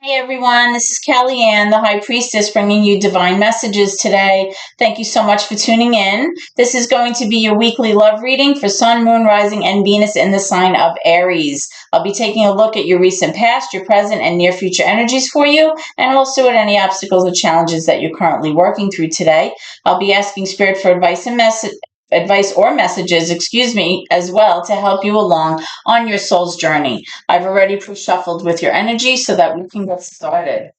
Hey everyone, this is Kellyanne, the High Priestess, bringing you divine messages today. Thank you so much for tuning in. This is going to be your weekly love reading for Sun, Moon, Rising, and Venus in the sign of Aries. I'll be taking a look at your recent past, your present, and near future energies for you, and also at any obstacles or challenges that you're currently working through today. I'll be asking Spirit for advice or messages, as well to help you along on your soul's journey. I've already pre-shuffled with your energy so that we can get started.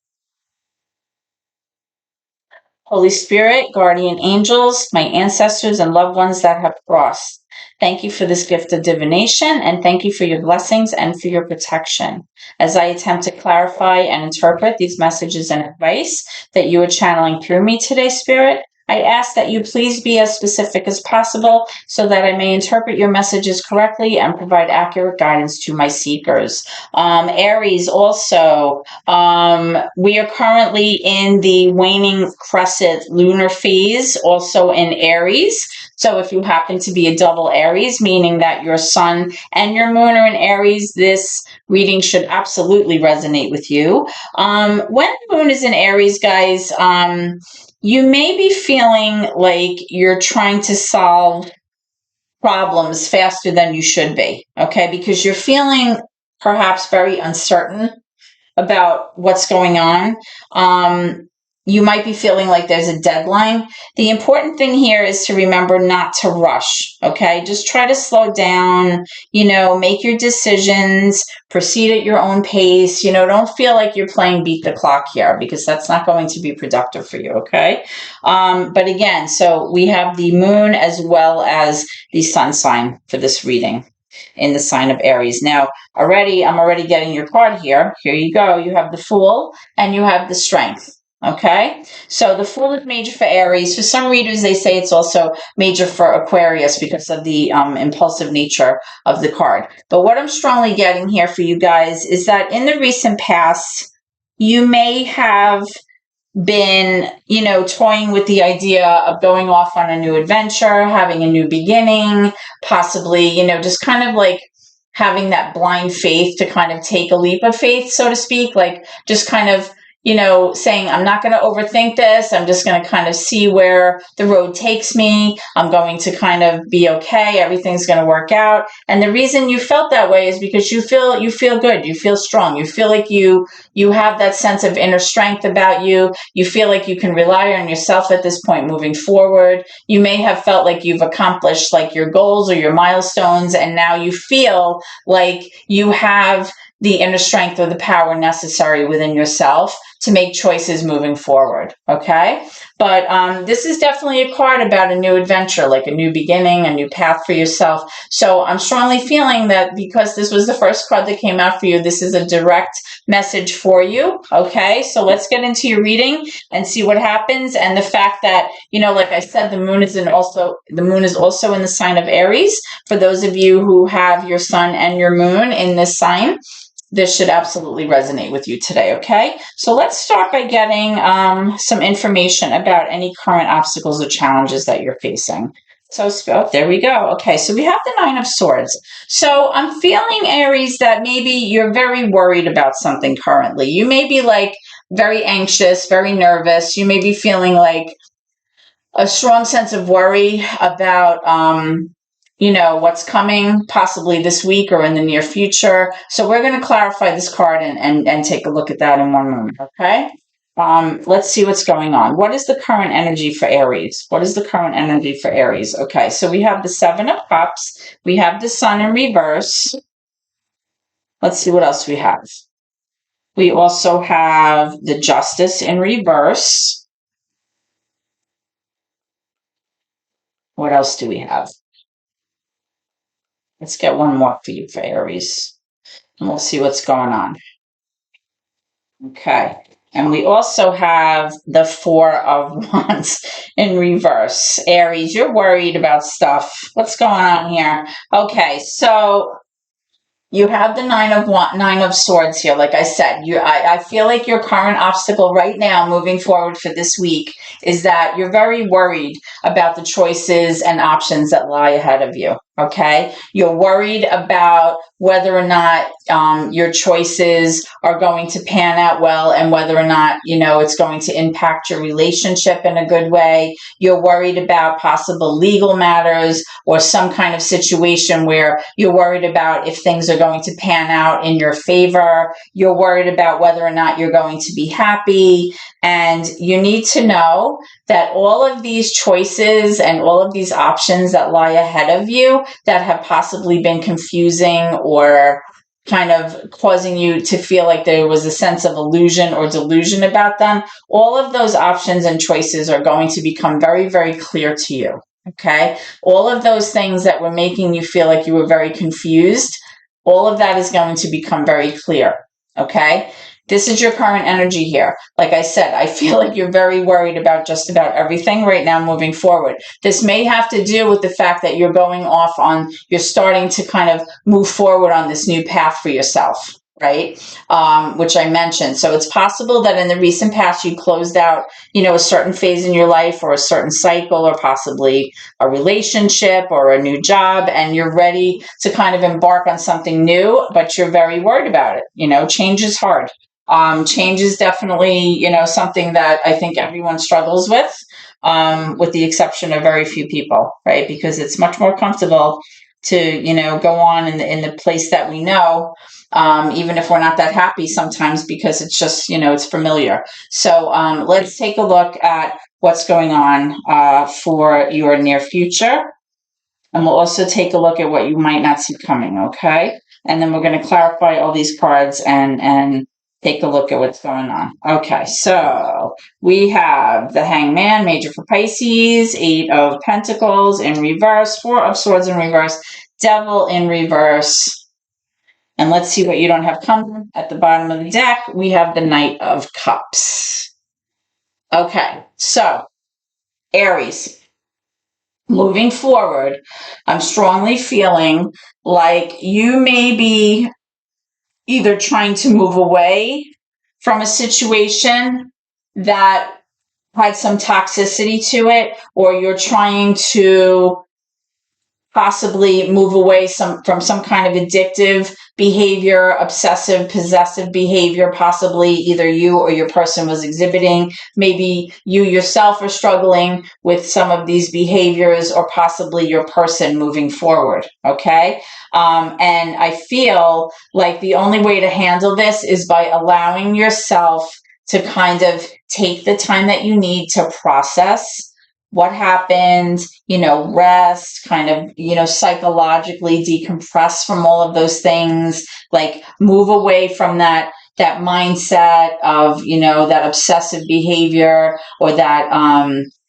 Holy Spirit, guardian angels, my ancestors and loved ones that have crossed. Thank you for this gift of divination, and thank you for your blessings and for your protection. As I attempt to clarify and interpret these messages and advice that you are channeling through me today, Spirit, I ask that you please be as specific as possible so that I may interpret your messages correctly and provide accurate guidance to my seekers. Aries also, we are currently in the waning crescent lunar phase, also in Aries. So if you happen to be a double Aries, meaning that your sun and your moon are in Aries, this reading should absolutely resonate with you. When the moon is in Aries, guys, you may be feeling like you're trying to solve problems faster than you should be, okay? Because you're feeling perhaps very uncertain about what's going on. You might be feeling like there's a deadline. The important thing here is to remember not to rush, okay? Just try to slow down, make your decisions, proceed at your own pace. Don't feel like you're playing beat the clock here, because that's not going to be productive for you, okay? But again, so we have the moon as well as the sun sign for this reading in the sign of Aries. Now, I'm already getting your card here. Here you go. You have the Fool and you have the Strength. Okay, so the Fool is major for Aries. For some readers, they say it's also major for Aquarius because of the impulsive nature of the card. But what I'm strongly getting here for you guys is that in the recent past, you may have been, toying with the idea of going off on a new adventure, having a new beginning, possibly, just kind of like having that blind faith to kind of take a leap of faith, so to speak, like just kind of, saying, I'm not going to overthink this. I'm just going to kind of see where the road takes me. I'm going to kind of be okay. Everything's going to work out. And the reason you felt that way is because you feel good. You feel strong. You feel like you have that sense of inner strength about you. You feel like you can rely on yourself at this point moving forward. You may have felt like you've accomplished like your goals or your milestones, and now you feel like you have the inner strength or the power necessary within yourself to make choices moving forward, okay? But this is definitely a card about a new adventure, like a new beginning, a new path for yourself. So I'm strongly feeling that because this was the first card that came out for you, this is a direct message for you, okay? So let's get into your reading and see what happens. And the fact that, like I said, the moon is also in the sign of Aries. For those of you who have your sun and your moon in this sign, this should absolutely resonate with you today, okay? So let's start by getting some information about any current obstacles or challenges that you're facing. So there we go. Okay, so we have the Nine of Swords. So I'm feeling, Aries, that maybe you're very worried about something currently. You may be like very anxious, very nervous. You may be feeling like a strong sense of worry about what's coming possibly this week or in the near future. So we're going to clarify this card and take a look at that in one moment, okay? Let's see what's going on. What is the current energy for Aries? What is the current energy for Aries? Okay, so we have the Seven of Cups. We have the Sun in reverse. Let's see what else we have. We also have the Justice in reverse. What else do we have? Let's get one more for you for Aries, and we'll see what's going on. Okay. And we also have the Four of Wands in reverse. Aries, you're worried about stuff. What's going on here? Okay, so you have the Nine of Swords here. Like I said, I feel like your current obstacle right now, moving forward for this week, is that you're very worried about the choices and options that lie ahead of you. Okay. You're worried about whether or not your choices are going to pan out well and whether or not, it's going to impact your relationship in a good way. You're worried about possible legal matters or some kind of situation where you're worried about if things are going to pan out in your favor. You're worried about whether or not you're going to be happy. And you need to know that all of these choices and all of these options that lie ahead of you that have possibly been confusing or kind of causing you to feel like there was a sense of illusion or delusion about them, all of those options and choices are going to become very, very clear to you. Okay. All of those things that were making you feel like you were very confused, all of that is going to become very clear. Okay. This is your current energy here. Like I said, I feel like you're very worried about just about everything right now moving forward. This may have to do with the fact that you're you're starting to kind of move forward on this new path for yourself, right? Which I mentioned. So it's possible that in the recent past you closed out, a certain phase in your life or a certain cycle or possibly a relationship or a new job, and you're ready to kind of embark on something new, but you're very worried about it. Change is hard. Change is definitely, something that I think everyone struggles with the exception of very few people, right? Because it's much more comfortable to, go on in the place that we know, even if we're not that happy sometimes because it's just, it's familiar. So let's take a look at what's going on for your near future. And we'll also take a look at what you might not see coming, okay? And then we're going to clarify all these cards and take a look at what's going on. Okay, so we have the Hangman, major for Pisces, 8 of Pentacles in reverse, 4 of Swords in reverse, Devil in reverse. And let's see what you don't have coming. At the bottom of the deck, we have the Knight of Cups. Okay, so Aries. Moving forward, I'm strongly feeling like you may be either trying to move away from a situation that had some toxicity to it, or you're trying to possibly move away from some kind of addictive behavior, obsessive, possessive behavior, possibly either you or your person was exhibiting. Maybe you yourself are struggling with some of these behaviors, or possibly your person moving forward. Okay. And I feel like the only way to handle this is by allowing yourself to kind of take the time that you need to process what happened, rest, kind of, psychologically decompress from all of those things, like move away from that mindset of, that obsessive behavior or that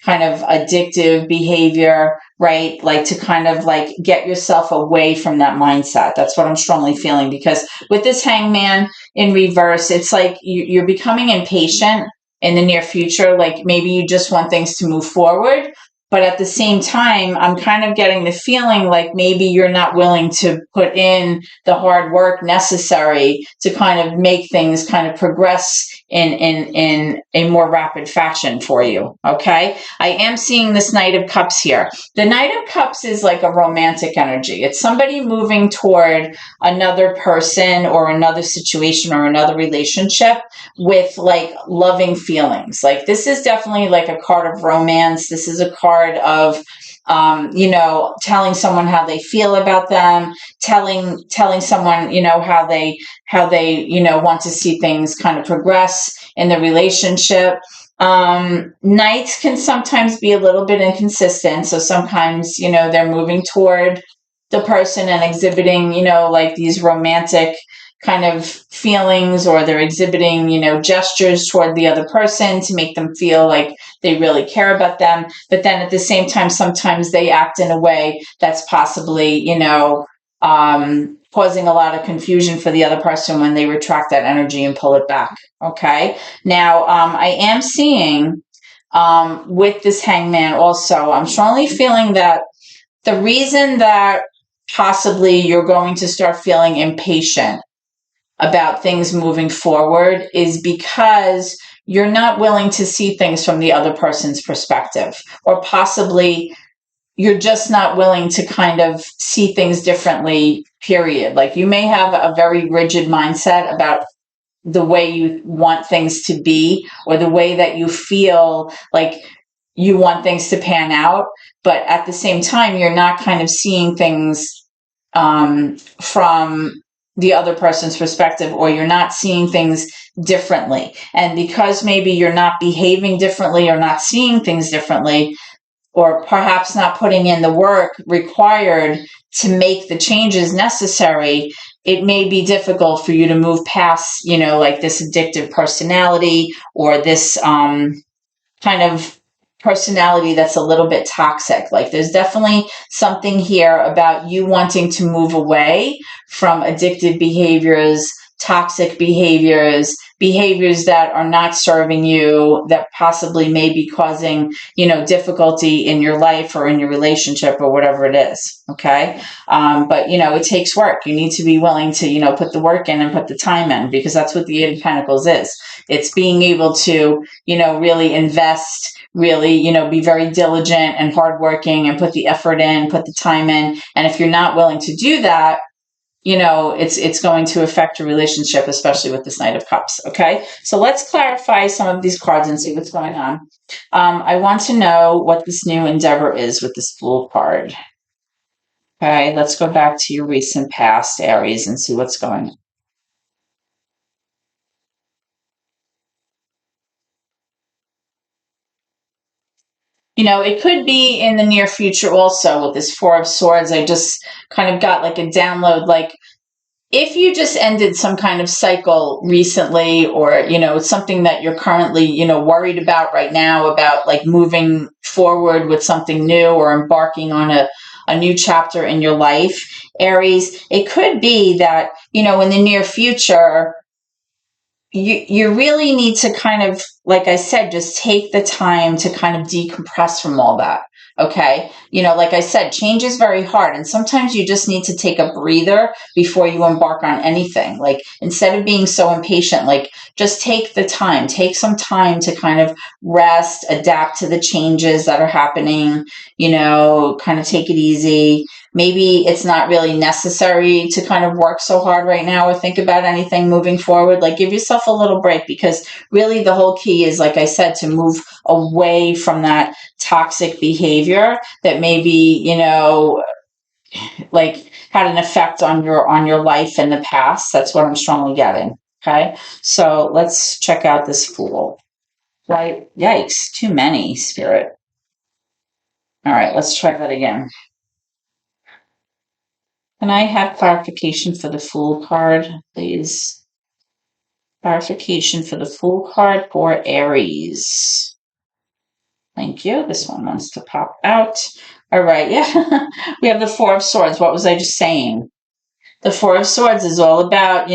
kind of addictive behavior, right? Like to kind of like get yourself away from that mindset. That's what I'm strongly feeling, because with this Hangman in reverse, it's like you're becoming impatient in the near future. Like maybe you just want things to move forward, but at the same time, I'm kind of getting the feeling like maybe you're not willing to put in the hard work necessary to kind of make things kind of progress in a more rapid fashion for you. Okay. I am seeing this Knight of Cups here. The Knight of Cups is like a romantic energy. It's somebody moving toward another person or another situation or another relationship with like loving feelings. Like this is definitely like a card of romance. This is a card of telling someone how they feel about them, telling someone, how they want to see things kind of progress in the relationship. Knights can sometimes be a little bit inconsistent. So sometimes, they're moving toward the person and exhibiting, like these romantic kind of feelings, or they're exhibiting, gestures toward the other person to make them feel like they really care about them. But then at the same time, sometimes they act in a way that's possibly, causing a lot of confusion for the other person when they retract that energy and pull it back. Okay. Now, I am seeing, with this Hangman also, I'm strongly feeling that the reason that possibly you're going to start feeling impatient about things moving forward is because you're not willing to see things from the other person's perspective, or possibly you're just not willing to kind of see things differently, period. Like you may have a very rigid mindset about the way you want things to be or the way that you feel like you want things to pan out. But at the same time, you're not kind of seeing things from the other person's perspective, or you're not seeing things differently. And because maybe you're not behaving differently or not seeing things differently, or perhaps not putting in the work required to make the changes necessary, it may be difficult for you to move past, like this addictive personality or this kind of personality that's a little bit toxic. Like there's definitely something here about you wanting to move away from addictive behaviors, toxic behaviors, behaviors that are not serving you, that possibly may be causing, difficulty in your life or in your relationship or whatever it is. Okay. But, it takes work. You need to be willing to, put the work in and put the time in, because that's what the Eight of Pentacles is. It's being able to, really invest, really, be very diligent and hardworking and put the effort in, put the time in. And if you're not willing to do that, it's going to affect your relationship, especially with this Knight of Cups. Okay. So let's clarify some of these cards and see what's going on. I want to know what this new endeavor is with this Fool card. Okay. Let's go back to your recent past, Aries, and see what's going on. It could be in the near future also with this Four of Swords. I just kind of got like a download, like if you just ended some kind of cycle recently, or, it's something that you're currently, worried about right now, about like moving forward with something new or embarking on a new chapter in your life, Aries, it could be that, in the near future, you really need to kind of, like I said, just take the time to kind of decompress from all that. Okay. Like I said, change is very hard. And sometimes you just need to take a breather before you embark on anything. Like instead of being so impatient, like just take the time, take some time to kind of rest, adapt to the changes that are happening, kind of take it easy. Maybe it's not really necessary to kind of work so hard right now or think about anything moving forward. Like give yourself a little break, because really the whole key is, like I said, to move away from that toxic behavior that maybe, like had an effect on your life in the past. That's what I'm strongly getting. Okay. So let's check out this Fool. Right. Yikes. Too many, Spirit. All right. Let's try that again. Can I have clarification for the Fool card, please? Clarification for the Fool card for Aries. Thank you. This one wants to pop out. All right. Yeah. We have the Four of Swords. What was I just saying? The Four of Swords is all about,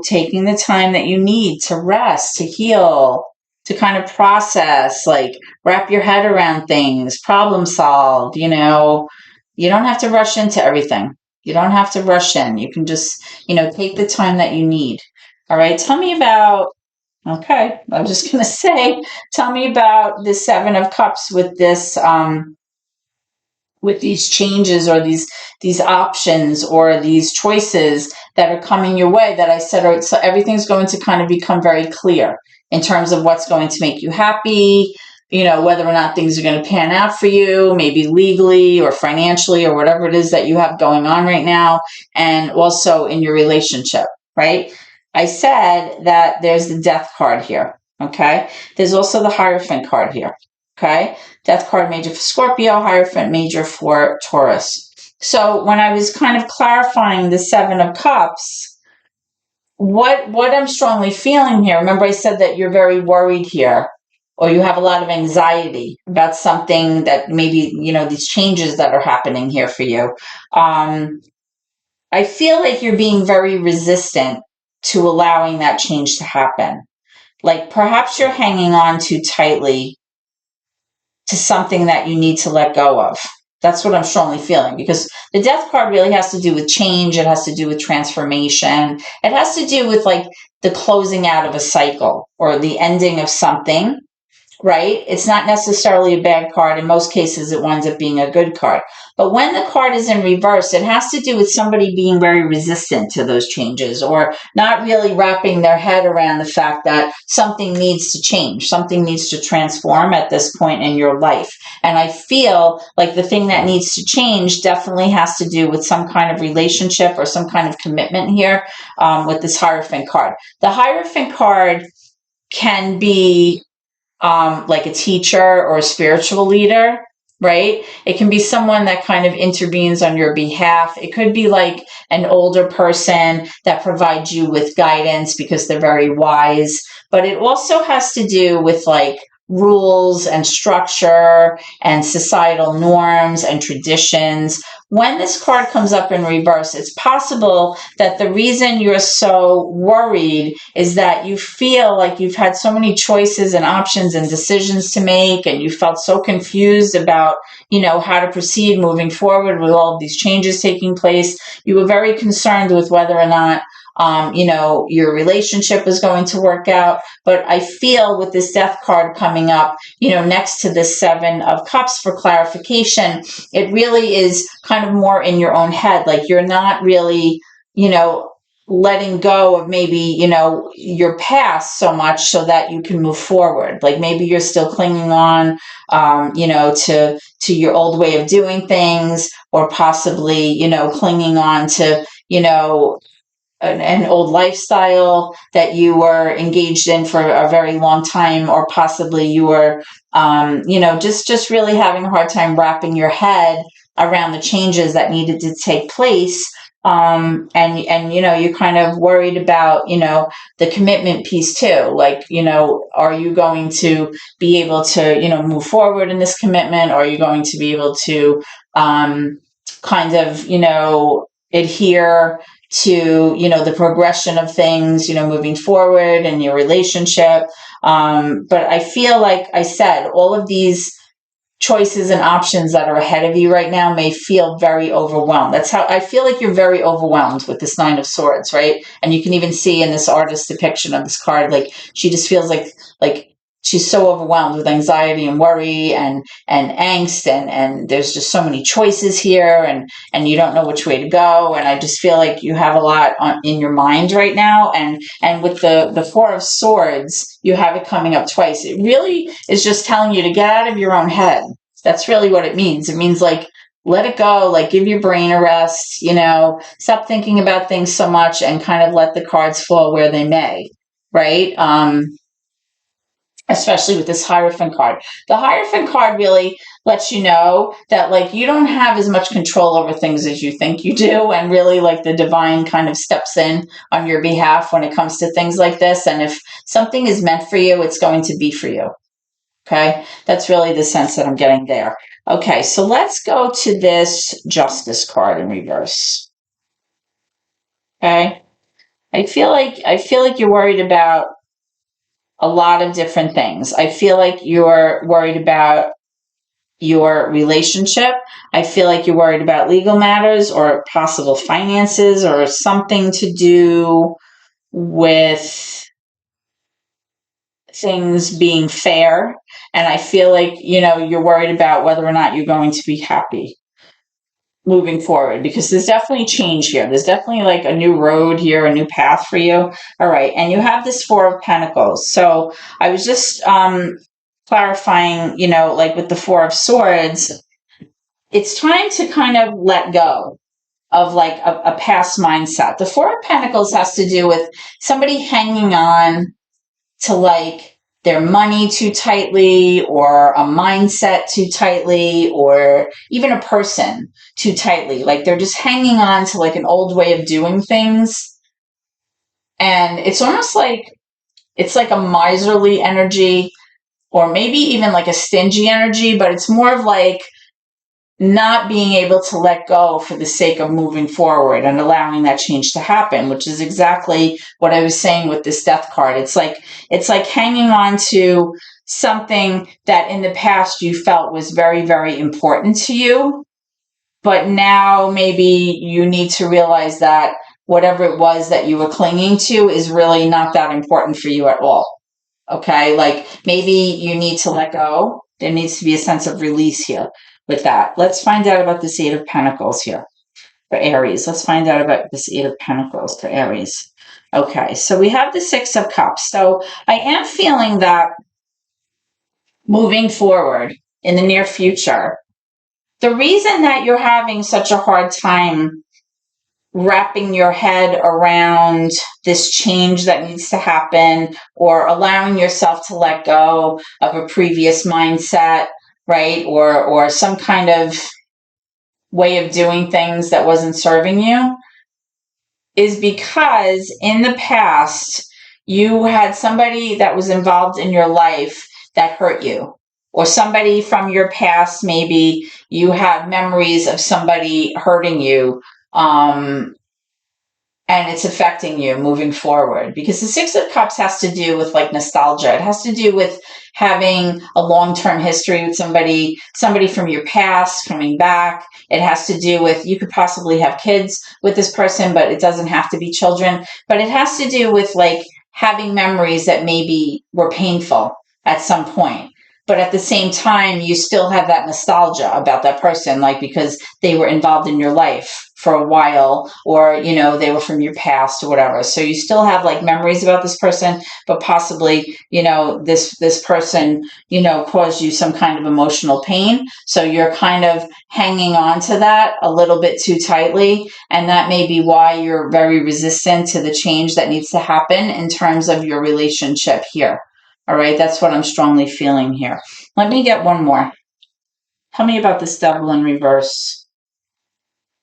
taking the time that you need to rest, to heal, to kind of process, like wrap your head around things, problem solve. You don't have to rush into everything. You don't have to rush in. You can just, take the time that you need. All right. Tell me about, okay, I'm just going to say, tell me about the Seven of Cups with this, with these changes or these options or these choices that are coming your way, that I said, all right, so everything's going to kind of become very clear in terms of what's going to make you happy, whether or not things are going to pan out for you, maybe legally or financially or whatever it is that you have going on right now, and also in your relationship, right? I said that there's the Death card here, okay? There's also the Hierophant card here, okay? Death card major for Scorpio, Hierophant major for Taurus. So when I was kind of clarifying the Seven of Cups, what I'm strongly feeling here, remember I said that you're very worried here, or you have a lot of anxiety about something that maybe, these changes that are happening here for you. I feel like you're being very resistant to allowing that change to happen. Like perhaps you're hanging on too tightly to something that you need to let go of. That's what I'm strongly feeling, because the Death card really has to do with change. It has to do with transformation. It has to do with like the closing out of a cycle or the ending of something, right? It's not necessarily a bad card. In most cases, it winds up being a good card. But when the card is in reverse, it has to do with somebody being very resistant to those changes or not really wrapping their head around the fact that something needs to change, something needs to transform at this point in your life. And I feel like the thing that needs to change definitely has to do with some kind of relationship or some kind of commitment here with this Hierophant card. The Hierophant card can be like a teacher or a spiritual leader, right? It can be someone that kind of intervenes on your behalf. It could be like an older person that provides you with guidance because they're very wise. But it also has to do with like rules and structure and societal norms and traditions. When this card comes up in reverse, it's possible that the reason you're so worried is that you feel like you've had so many choices and options and decisions to make, and you felt so confused about, how to proceed moving forward with all of these changes taking place. You were very concerned with whether or not your relationship is going to work out. But I feel with this Death card coming up, next to the Seven of Cups for clarification, it really is kind of more in your own head. Like you're not really, letting go of maybe, your past so much so that you can move forward. Like maybe you're still clinging on, to your old way of doing things, or possibly, clinging on to, an old lifestyle that you were engaged in for a very long time, or possibly you were, just really having a hard time wrapping your head around the changes that needed to take place. And you're kind of worried about, the commitment piece too. Like, are you going to be able to, move forward in this commitment? Or are you going to be able to, kind of, adhere to, the progression of things, moving forward in your relationship. But I feel like I said, all of these choices and options that are ahead of you right now may feel very overwhelmed. That's how I feel like you're very overwhelmed with this Nine of Swords, right? And you can even see in this artist depiction of this card, like she just feels like she's so overwhelmed with anxiety and worry and angst, and there's just so many choices here, and you don't know which way to go. And I just feel like you have a lot in your mind right now. And with the Four of Swords, you have it coming up twice. It really is just telling you to get out of your own head. That's really what it means. It means like, let it go, like give your brain a rest, stop thinking about things so much and kind of let the cards fall where they may, right? Especially with this Hierophant card. The Hierophant card really lets you know that like you don't have as much control over things as you think you do, and really like the divine kind of steps in on your behalf when it comes to things like this. And if something is meant for you, it's going to be for you. Okay, that's really the sense that I'm getting there. Okay, so let's go to this Justice card in reverse. Okay, I feel like you're worried about a lot of different things. I feel like you're worried about your relationship. I feel like you're worried about legal matters or possible finances or something to do with things being fair. And I feel like, you're worried about whether or not you're going to be happy moving forward, because there's definitely change here. There's definitely like a new road here, a new path for you. All right. And you have this Four of Pentacles. So I was just clarifying, like with the Four of Swords, it's time to kind of let go of like a past mindset. The Four of Pentacles has to do with somebody hanging on to like their money too tightly, or a mindset too tightly, or even a person too tightly. Like they're just hanging on to like an old way of doing things. And it's almost like it's like a miserly energy, or maybe even like a stingy energy, but it's more of like not being able to let go for the sake of moving forward and allowing that change to happen, which is exactly what I was saying with this Death card. It's like hanging on to something that in the past you felt was very, very important to you, but now maybe you need to realize that whatever it was that you were clinging to is really not that important for you at all. Okay, like maybe you need to let go. There needs to be a sense of release here with that. Let's find out about this Eight of Pentacles here for Aries. Let's find out about this Eight of Pentacles for Aries. Okay, so we have the Six of Cups. So I am feeling that moving forward in the near future, the reason that you're having such a hard time wrapping your head around this change that needs to happen, or allowing yourself to let go of a previous mindset, right? Or some kind of way of doing things that wasn't serving you, is because in the past you had somebody that was involved in your life that hurt you, or somebody from your past, maybe you have memories of somebody hurting you, and it's affecting you moving forward, because the Six of Cups has to do with like nostalgia. It has to do with having a long-term history with somebody from your past coming back. It has to do with, you could possibly have kids with this person, but it doesn't have to be children. But it has to do with like having memories that maybe were painful at some point. But at the same time, you still have that nostalgia about that person, like because they were involved in your life for a while, or, you know, they were from your past or whatever. So you still have like memories about this person, but possibly, you know, this person, you know, caused you some kind of emotional pain. So you're kind of hanging on to that a little bit too tightly. And that may be why you're very resistant to the change that needs to happen in terms of your relationship here. All right, that's what I'm strongly feeling here. Let me get one more. Tell me about this Devil in reverse.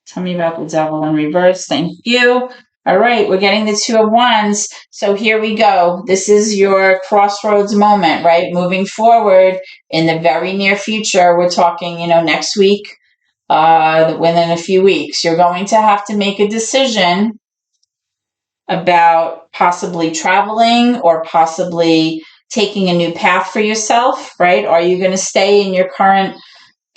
Tell me about the Devil in reverse. Thank you. All right, we're getting the Two of Wands. So here we go. This is your crossroads moment, right? Moving forward in the very near future. We're talking, you know, next week, within a few weeks. You're going to have to make a decision about possibly traveling or possibly taking a new path for yourself, right? Are you going to stay in your current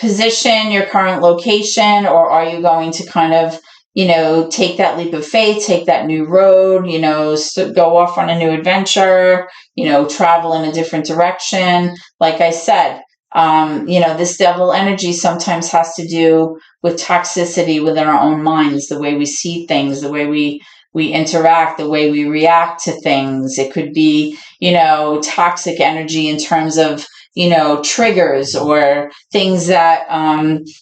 position, your current location, or are you going to kind of, you know, take that leap of faith, take that new road, you know, go off on a new adventure, you know, travel in a different direction? Like I said, you know, this devil energy sometimes has to do with toxicity within our own minds, the way we see things, the way we interact, the way we react to things. It could be, you know, toxic energy in terms of, you know, triggers or things that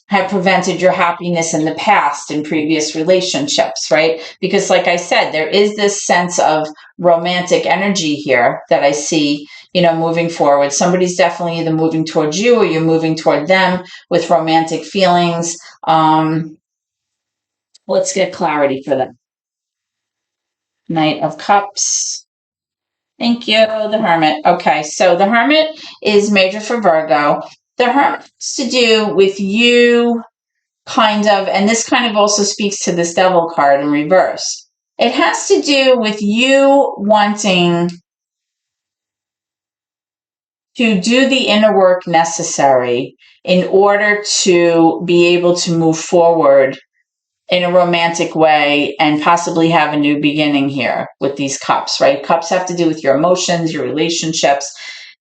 have prevented your happiness in the past in previous relationships, right? Because like I said, there is this sense of romantic energy here that I see, you know, moving forward. Somebody's definitely either moving towards you or you're moving toward them with romantic feelings. Let's get clarity for that. Knight of Cups. Thank you, the Hermit. Okay, so the Hermit is major for Virgo. The Hermit has to do with you kind of, and this kind of also speaks to this Devil card in reverse. It has to do with you wanting to do the inner work necessary in order to be able to move forward in a romantic way and possibly have a new beginning here with these cups, right? Cups have to do with your emotions, your relationships.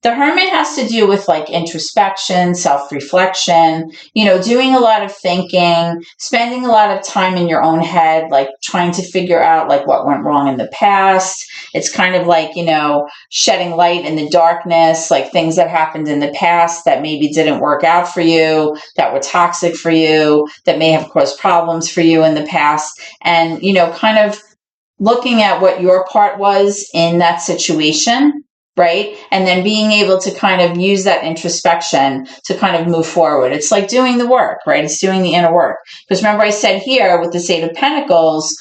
The Hermit has to do with like introspection, self-reflection, you know, doing a lot of thinking, spending a lot of time in your own head, like trying to figure out like what went wrong in the past. It's kind of like, you know, shedding light in the darkness, like things that happened in the past that maybe didn't work out for you, that were toxic for you, that may have caused problems for you in the past. And, you know, kind of looking at what your part was in that situation, right? And then being able to kind of use that introspection to kind of move forward. It's like doing the work, right? It's doing the inner work. Because remember I said here with the Eight of Pentacles,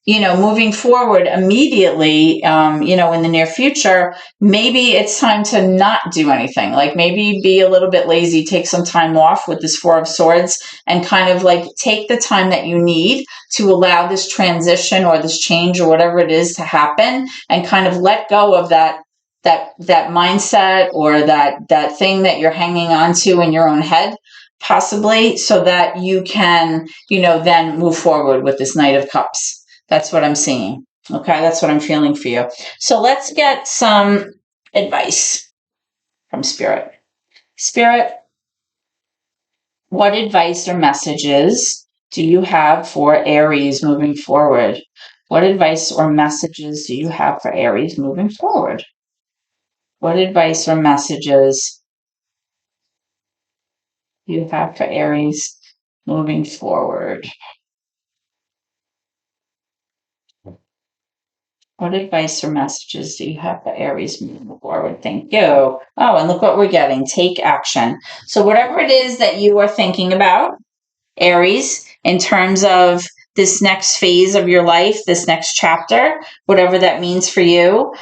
you know, moving forward immediately, you know, in the near future, maybe it's time to not do anything. Like maybe be a little bit lazy, take some time off with this Four of Swords and kind of like take the time that you need to allow this transition or this change or whatever it is to happen, and kind of let go of that mindset or that thing that you're hanging on to in your own head, possibly, so that you can, you know, then move forward with this Knight of Cups. That's what I'm seeing. Okay, that's what I'm feeling for you. So let's get some advice from Spirit. Spirit, what advice or messages do you have for Aries moving forward? What advice or messages do you have for Aries moving forward? What advice or messages do you have for Aries moving forward? What advice or messages do you have for Aries moving forward? Thank you. Oh, and look what we're getting. Take action. So whatever it is that you are thinking about, Aries, in terms of this next phase of your life, this next chapter, whatever that means for you,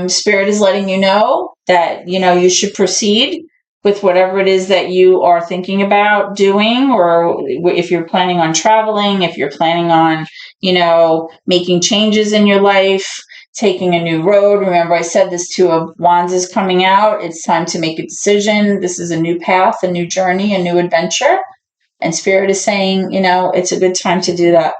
Spirit is letting you know that, you should proceed with whatever it is that you are thinking about doing, or if you're planning on traveling, if you're planning on, making changes in your life, taking a new road. Remember, I said this Two of Wands is coming out. It's time to make a decision. This is a new path, a new journey, a new adventure. And Spirit is saying, it's a good time to do that.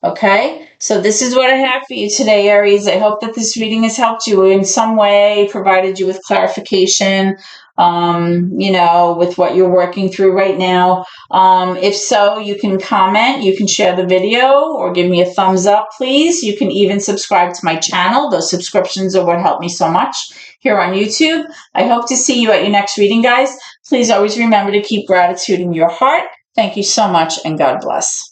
Okay? So this is what I have for you today, Aries. I hope that this reading has helped you in some way, provided you with clarification, with what you're working through right now. If so, you can comment, you can share the video, or give me a thumbs up, please. You can even subscribe to my channel. Those subscriptions are what help me so much here on YouTube. I hope to see you at your next reading, guys. Please always remember to keep gratitude in your heart. Thank you so much, and God bless.